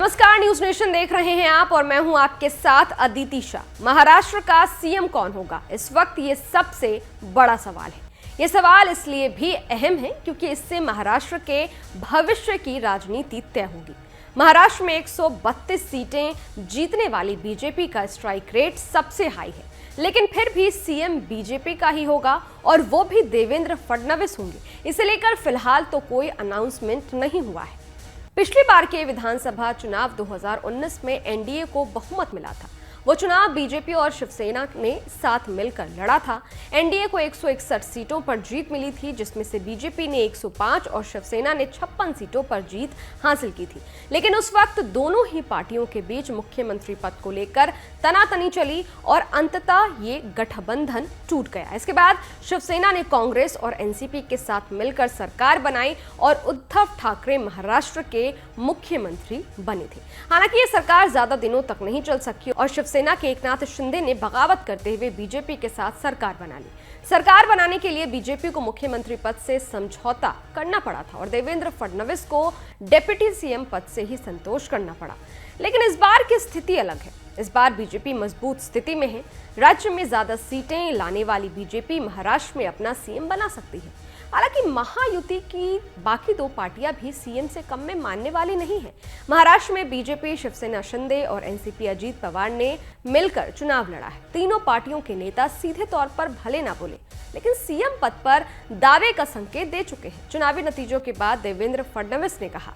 नमस्कार, news nation देख रहे हैं आप और मैं हूं आपके साथ अदिति शाह। महाराष्ट्र का सीएम कौन होगा, इस वक्त ये सबसे बड़ा सवाल है। ये सवाल इसलिए भी अहम है क्योंकि इससे महाराष्ट्र के भविष्य की राजनीति तय होगी। महाराष्ट्र में 132 सीटें जीतने वाली बीजेपी का स्ट्राइक रेट सबसे हाई है, लेकिन फिर भी सीएम बीजेपी का ही होगा और वो भी देवेंद्र फडणवीस होंगे। इसे लेकर फिलहाल तो कोई अनाउंसमेंट नहीं हुआ है। पिछली बार के विधानसभा चुनाव 2019 में एनडीए को बहुमत मिला था। वो चुनाव बीजेपी और शिवसेना ने साथ मिलकर लड़ा था। एनडीए को 161 सीटों पर जीत मिली थी, जिसमें से बीजेपी ने 105 और शिवसेना ने 56 सीटों पर जीत हासिल की थी। लेकिन उस वक्त दोनों ही पार्टियों के बीच मुख्यमंत्री पद को लेकर तनातनी चली और अंततः ये गठबंधन टूट गया। इसके बाद शिवसेना ने कांग्रेस और एनसीपी के साथ मिलकर सरकार बनाई और उद्धव ठाकरे महाराष्ट्र के मुख्यमंत्री बने थे। हालांकि ये सरकार ज्यादा दिनों तक नहीं चल सकी और शिवसेना के एकनाथ शिंदे ने बगावत करते हुए बीजेपी के साथ सरकार बना ली। सरकार बनाने के लिए बीजेपी को मुख्यमंत्री पद से समझौता करना पड़ा था और देवेंद्र फडणवीस को डिप्टी सीएम पद से ही संतोष करना पड़ा। लेकिन इस बार की स्थिति अलग है। इस बार बीजेपी मजबूत स्थिति में है। राज्य में ज्यादा सीटें लाने वाली बीजेपी महाराष्ट्र में अपना सीएम बना सकती है। हालांकि महायुति की बाकी दो पार्टियां भी सीएम से कम में मानने वाली नहीं है। महाराष्ट्र में बीजेपी, शिवसेना शिंदे और एनसीपी अजीत पवार ने मिलकर चुनाव लड़ा है। तीनों पार्टियों के नेता सीधे तौर पर भले ना बोले, लेकिन सीएम पद पर दावे का संकेत दे चुके हैं। चुनावी नतीजों के बाद देवेंद्र फडणवीस ने कहा,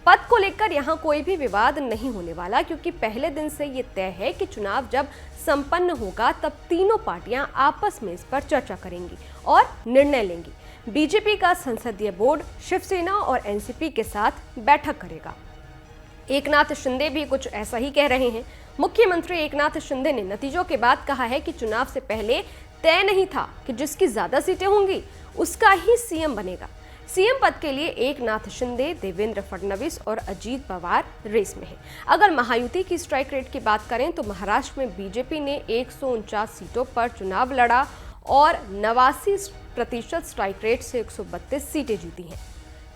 पद को लेकर यहां कोई भी विवाद नहीं होने वाला, क्योंकि पहले दिन से ये तय है कि चुनाव जब संपन्न होगा तब तीनों पार्टियां आपस में इस पर चर्चा करेंगी और निर्णय लेंगी। बीजेपी का संसदीय बोर्ड शिवसेना और एनसीपी के साथ बैठक करेगा। एकनाथ शिंदे भी कुछ ऐसा ही कह रहे हैं। मुख्यमंत्री एकनाथ शिंदे ने नतीजों के बाद कहा है कि चुनाव से पहले तय नहीं था कि जिसकी ज्यादा सीटें होंगी उसका ही सीएम बनेगा। सीएम पद के लिए एकनाथ शिंदे, देवेंद्र फडणवीस और अजीत पवार रेस में हैं। अगर महायुति की स्ट्राइक रेट की बात करें तो महाराष्ट्र में बीजेपी ने 149 सीटों पर चुनाव लड़ा और 89% स्ट्राइक रेट से 132 सीटें जीती हैं।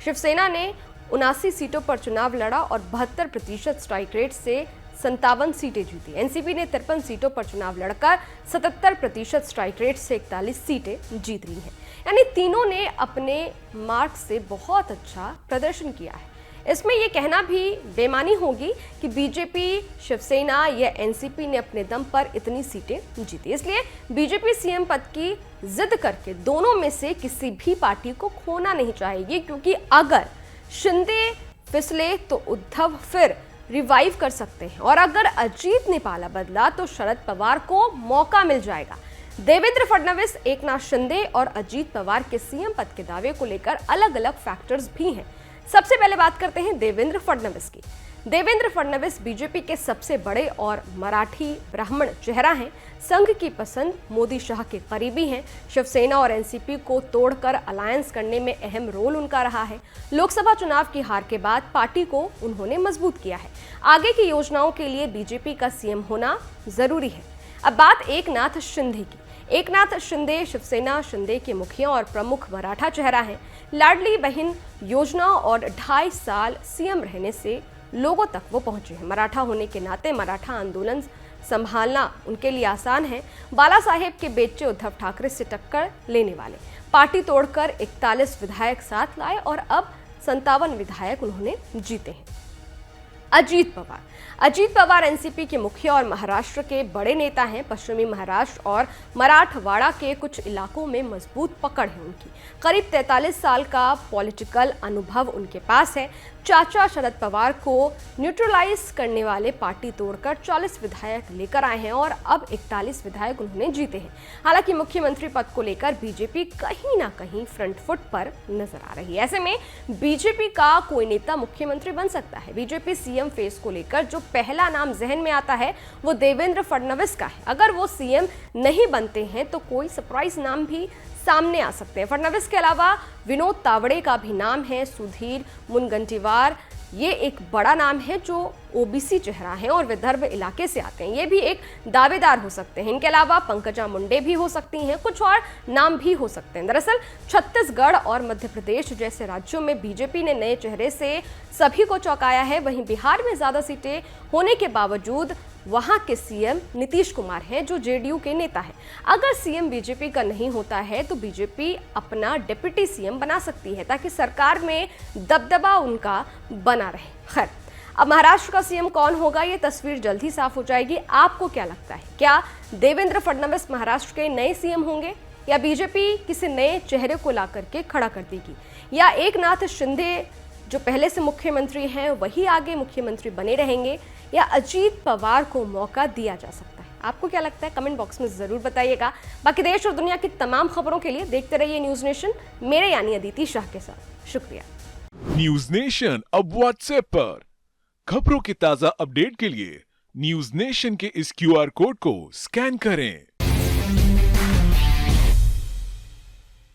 शिवसेना ने 79 सीटों पर चुनाव लड़ा और 72% स्ट्राइक रेट से 57 सीटें जीती। एनसीपी ने 53 सीटों पर चुनाव लड़कर 77% स्ट्राइक रेट से 41 सीटें जीत ली हैं। यानी तीनों ने अपने मार्क से बहुत अच्छा प्रदर्शन किया है। इसमें यह कहना भी बेमानी होगी कि बीजेपी, शिवसेना या एनसीपी ने अपने दम पर इतनी सीटें जीती। इसलिए बीजेपी सीएम पद की जिद करके दोनों में से किसी भी पार्टी को खोना नहीं चाहेगी, क्योंकि अगर शिंदे फिसले तो उद्धव फिर रिवाइव कर सकते हैं और अगर अजीत ने पाला बदला तो शरद पवार को मौका मिल जाएगा। देवेंद्र फडणवीस, एकनाथ शिंदे और अजीत पवार के सीएम पद के दावे को लेकर अलग अलग फैक्टर्स भी हैं। सबसे पहले बात करते हैं देवेंद्र फडणवीस की। देवेंद्र फडणवीस बीजेपी के सबसे बड़े और मराठी ब्राह्मण चेहरा हैं। संघ की पसंद, मोदी शाह के करीबी हैं। शिवसेना और एनसीपी को तोड़कर अलायंस करने में अहम रोल उनका रहा है। लोकसभा चुनाव की हार के बाद पार्टी को उन्होंने मजबूत किया है। आगे की योजनाओं के लिए बीजेपी का सीएम होना जरूरी है। अब बात एकनाथ शिंदे की। एकनाथ शिंदे शिवसेना शिंदे के मुखिया और प्रमुख मराठा चेहरा हैं। लाडली बहन योजना और 2.5 साल सीएम रहने से लोगों तक वो पहुंचे हैं। मराठा होने के नाते मराठा आंदोलन संभालना उनके लिए आसान है। बाला साहेब के बेटे उद्धव ठाकरे से टक्कर लेने वाले, पार्टी तोड़कर 41 विधायक साथ लाए और अब 57 विधायक उन्होंने जीते हैं। अजीत पवार एनसीपी के मुखिया और महाराष्ट्र के बड़े नेता हैं। पश्चिमी महाराष्ट्र और मराठवाड़ा के कुछ इलाकों में मजबूत पकड़ है उनकी। करीब 43 साल का पॉलिटिकल अनुभव उनके पास है। चाचा शरद पवार को न्यूट्रलाइज करने वाले पार्टी तोड़कर 40 विधायक लेकर आए हैं और अब 41 विधायक उन्होंने जीते हैं। हालांकि मुख्यमंत्री पद को लेकर बीजेपी कहीं ना कहीं फ्रंट फुट पर नजर आ रही है। ऐसे में बीजेपी का कोई नेता मुख्यमंत्री बन सकता है। बीजेपी सीएम फेस को लेकर जो पहला नाम जहन में आता है वो देवेंद्र फडणवीस का है। अगर वो सीएम नहीं बनते हैं तो कोई सरप्राइज नाम भी सामने आ सकते हैं। फडणवीस के अलावा विनोद तावड़े का भी नाम है। सुधीर मुनगंटीवार ये एक बड़ा नाम है जो ओबीसी चेहरा हैं और विदर्भ इलाके से आते हैं, ये भी एक दावेदार हो सकते हैं। इनके अलावा पंकजा मुंडे भी हो सकती हैं, कुछ और नाम भी हो सकते हैं। दरअसल छत्तीसगढ़ और मध्य प्रदेश जैसे राज्यों में बीजेपी ने नए चेहरे से सभी को चौंकाया है। वहीं बिहार में ज्यादा सीटें होने के बावजूद वहां के सीएम नीतीश कुमार हैं, जो जेडीयू के नेता हैं। अगर सीएम बीजेपी का नहीं होता है तो बीजेपी अपना डिप्टी सीएम बना सकती है, ताकि सरकार में दबदबा उनका बना रहे। खैर, अब महाराष्ट्र का सीएम कौन होगा, ये तस्वीर जल्द ही साफ हो जाएगी। आपको क्या लगता है, क्या देवेंद्र फडणवीस महाराष्ट्र के नए सीएम होंगे, या बीजेपी किसी नए चेहरे को ला करके खड़ा कर देगी, या एकनाथ शिंदे जो पहले से मुख्यमंत्री हैं वही आगे मुख्यमंत्री बने रहेंगे, या अजीत पवार को मौका दिया जा सकता है? आपको क्या लगता है, कमेंट बॉक्स में जरूर बताइएगा। बाकी देश और दुनिया की तमाम खबरों के लिए देखते रहिए न्यूज नेशन, मेरे यानी अदिति शाह के साथ। शुक्रिया। न्यूज नेशन अब व्हाट्सएप पर खबरों के ताजा अपडेट के लिए न्यूज नेशन के इस QR कोड को स्कैन करें।